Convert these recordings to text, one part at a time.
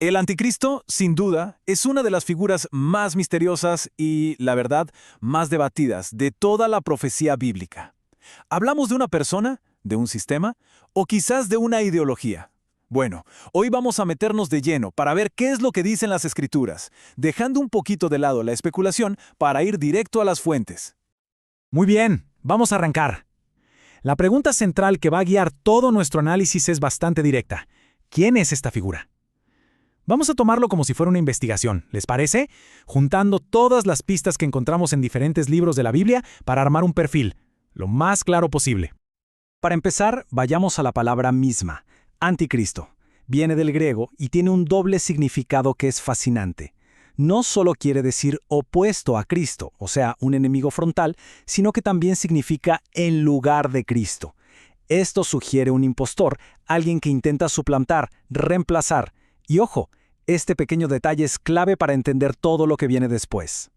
El anticristo, sin duda, es una de las figuras más misteriosas y, la verdad, más debatidas de toda la profecía bíblica. ¿Hablamos de una persona, de un sistema o quizás de una ideología? Bueno, hoy vamos a meternos de lleno para ver qué es lo que dicen las escrituras, dejando un poquito de lado la especulación para ir directo a las fuentes. Muy bien, vamos a arrancar. La pregunta central que va a guiar todo nuestro análisis es bastante directa. ¿Quién es esta figura? Vamos a tomarlo como si fuera una investigación, ¿les parece? Juntando todas las pistas que encontramos en diferentes libros de la Biblia para armar un perfil, lo más claro posible. Para empezar, vayamos a la palabra misma, anticristo. Viene del griego y tiene un doble significado que es fascinante. No solo quiere decir opuesto a Cristo, o sea, un enemigo frontal, sino que también significa en lugar de Cristo. Esto sugiere un impostor, alguien que intenta suplantar, reemplazar. Y ojo, este pequeño detalle es clave para entender todo lo que viene después.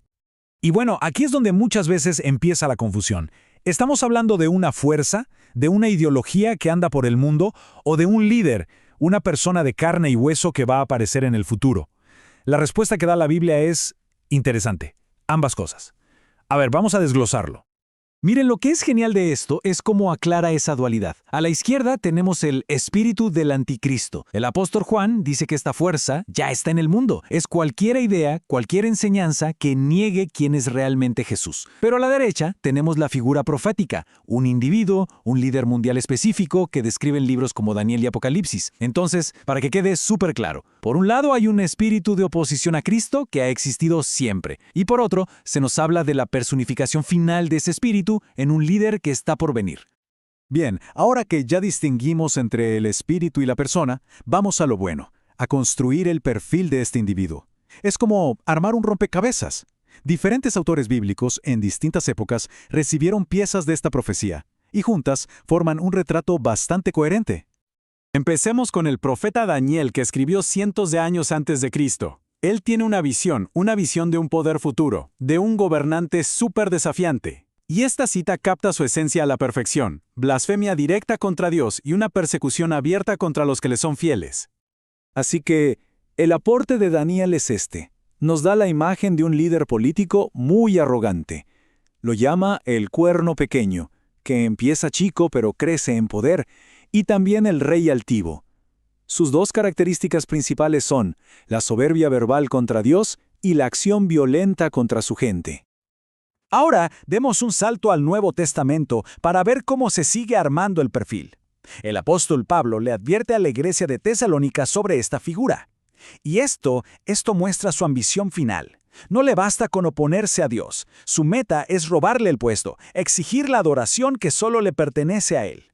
Y bueno, aquí es donde muchas veces empieza la confusión. ¿Estamos hablando de una fuerza, de una ideología que anda por el mundo, o de un líder, una persona de carne y hueso que va a aparecer en el futuro? La respuesta que da la Biblia es interesante, ambas cosas. A ver, vamos a desglosarlo. Miren, lo que es genial de esto es cómo aclara esa dualidad. A la izquierda tenemos el espíritu del anticristo. El apóstol Juan dice que esta fuerza ya está en el mundo. Es cualquier idea, cualquier enseñanza que niegue quién es realmente Jesús. Pero a la derecha tenemos la figura profética, un individuo, un líder mundial específico que describen libros como Daniel y Apocalipsis. Entonces, para que quede súper claro, por un lado hay un espíritu de oposición a Cristo que ha existido siempre. Y por otro, se nos habla de la personificación final de ese espíritu en un líder que está por venir. Bien, ahora que ya distinguimos entre el espíritu y la persona, vamos a lo bueno, a construir el perfil de este individuo. Es como armar un rompecabezas. Diferentes autores bíblicos en distintas épocas recibieron piezas de esta profecía, y juntas forman un retrato bastante coherente. Empecemos con el profeta Daniel, que escribió cientos de años antes de Cristo. Él tiene una visión de un poder futuro, de un gobernante súper desafiante. Y esta cita capta su esencia a la perfección, blasfemia directa contra Dios y una persecución abierta contra los que le son fieles. Así que, el aporte de Daniel es este. Nos da la imagen de un líder político muy arrogante. Lo llama el cuerno pequeño, que empieza chico pero crece en poder, y también el rey altivo. Sus dos características principales son la soberbia verbal contra Dios y la acción violenta contra su gente. Ahora, demos un salto al Nuevo Testamento para ver cómo se sigue armando el perfil. El apóstol Pablo le advierte a la iglesia de Tesalónica sobre esta figura. Y esto muestra su ambición final. No le basta con oponerse a Dios. Su meta es robarle el puesto, exigir la adoración que solo le pertenece a él.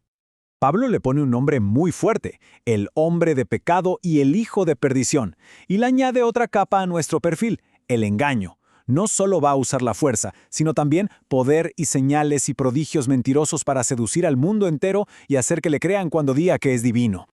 Pablo le pone un nombre muy fuerte, el hombre de pecado y el hijo de perdición, y le añade otra capa a nuestro perfil, el engaño. No solo va a usar la fuerza, sino también poder y señales y prodigios mentirosos para seducir al mundo entero y hacer que le crean cuando diga que es divino.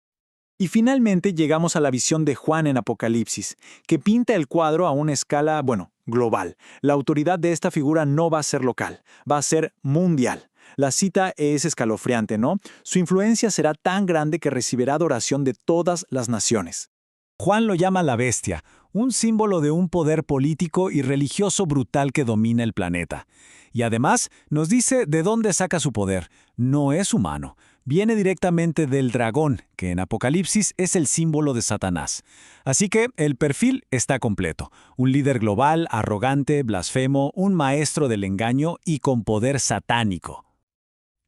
Y finalmente llegamos a la visión de Juan en Apocalipsis, que pinta el cuadro a una escala, global. La autoridad de esta figura no va a ser local, va a ser mundial. La cita es escalofriante, ¿no? Su influencia será tan grande que recibirá adoración de todas las naciones. Juan lo llama la bestia, un símbolo de un poder político y religioso brutal que domina el planeta. Y además nos dice de dónde saca su poder. No es humano. Viene directamente del dragón, que en Apocalipsis es el símbolo de Satanás. Así que el perfil está completo. Un líder global, arrogante, blasfemo, un maestro del engaño y con poder satánico.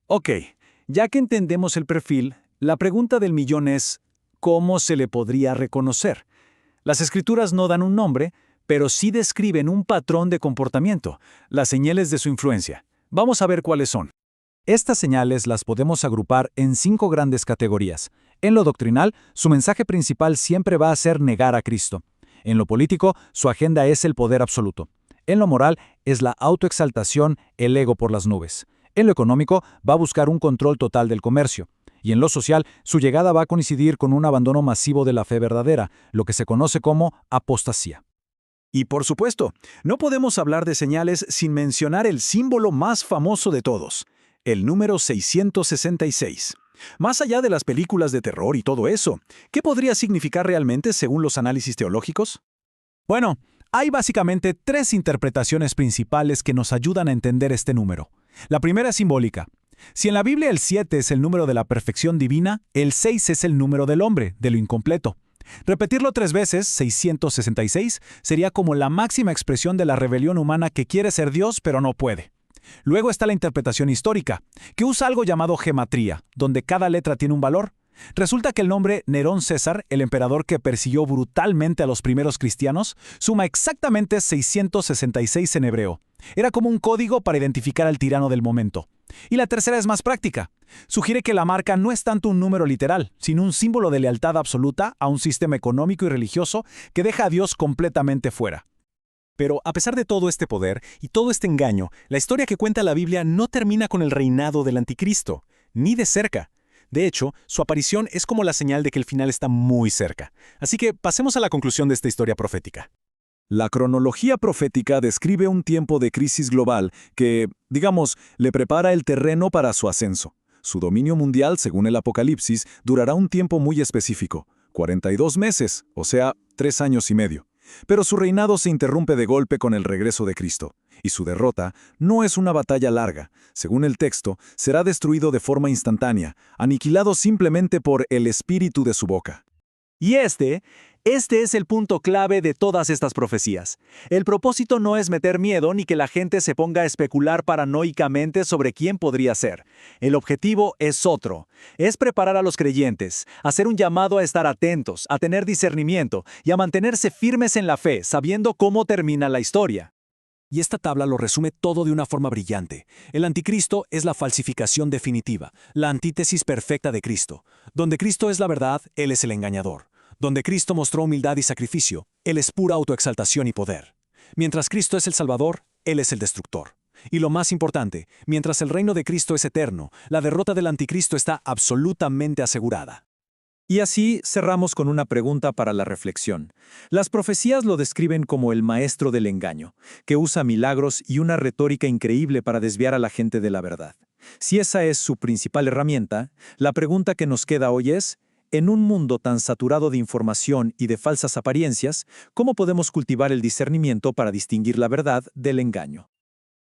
Ok, ya que entendemos el perfil, la pregunta del millón es, ¿cómo se le podría reconocer? Las escrituras no dan un nombre, pero sí describen un patrón de comportamiento, las señales de su influencia. Vamos a ver cuáles son. Estas señales las podemos agrupar en 5 grandes categorías. En lo doctrinal, su mensaje principal siempre va a ser negar a Cristo. En lo político, su agenda es el poder absoluto. En lo moral, es la autoexaltación, el ego por las nubes. En lo económico, va a buscar un control total del comercio. Y en lo social, su llegada va a coincidir con un abandono masivo de la fe verdadera, lo que se conoce como apostasía. Y por supuesto, no podemos hablar de señales sin mencionar el símbolo más famoso de todos, el número 666. Más allá de las películas de terror y todo eso, ¿qué podría significar realmente según los análisis teológicos? Bueno, hay básicamente tres interpretaciones principales que nos ayudan a entender este número. La primera es simbólica. Si en la Biblia el 7 es el número de la perfección divina, el 6 es el número del hombre, de lo incompleto. Repetirlo 3 veces, 666, sería como la máxima expresión de la rebelión humana que quiere ser Dios pero no puede. Luego está la interpretación histórica, que usa algo llamado gematría, donde cada letra tiene un valor. Resulta que el nombre Nerón César, el emperador que persiguió brutalmente a los primeros cristianos, suma exactamente 666 en hebreo. Era como un código para identificar al tirano del momento. Y la tercera es más práctica. Sugiere que la marca no es tanto un número literal, sino un símbolo de lealtad absoluta a un sistema económico y religioso que deja a Dios completamente fuera. Pero a pesar de todo este poder y todo este engaño, la historia que cuenta la Biblia no termina con el reinado del anticristo, ni de cerca. De hecho, su aparición es como la señal de que el final está muy cerca. Así que pasemos a la conclusión de esta historia profética. La cronología profética describe un tiempo de crisis global que, digamos, le prepara el terreno para su ascenso. Su dominio mundial, según el Apocalipsis, durará un tiempo muy específico, 42 meses, o sea, 3 años y medio. Pero su reinado se interrumpe de golpe con el regreso de Cristo, y su derrota no es una batalla larga. Según el texto, será destruido de forma instantánea, aniquilado simplemente por el espíritu de su boca. Y este es el punto clave de todas estas profecías. El propósito no es meter miedo ni que la gente se ponga a especular paranoicamente sobre quién podría ser. El objetivo es otro. Es preparar a los creyentes, hacer un llamado a estar atentos, a tener discernimiento y a mantenerse firmes en la fe, sabiendo cómo termina la historia. Y esta tabla lo resume todo de una forma brillante. El anticristo es la falsificación definitiva, la antítesis perfecta de Cristo. Donde Cristo es la verdad, Él es el engañador. Donde Cristo mostró humildad y sacrificio, Él es pura autoexaltación y poder. Mientras Cristo es el Salvador, Él es el destructor. Y lo más importante, mientras el reino de Cristo es eterno, la derrota del anticristo está absolutamente asegurada. Y así cerramos con una pregunta para la reflexión. Las profecías lo describen como el maestro del engaño, que usa milagros y una retórica increíble para desviar a la gente de la verdad. Si esa es su principal herramienta, la pregunta que nos queda hoy es, en un mundo tan saturado de información y de falsas apariencias, ¿cómo podemos cultivar el discernimiento para distinguir la verdad del engaño?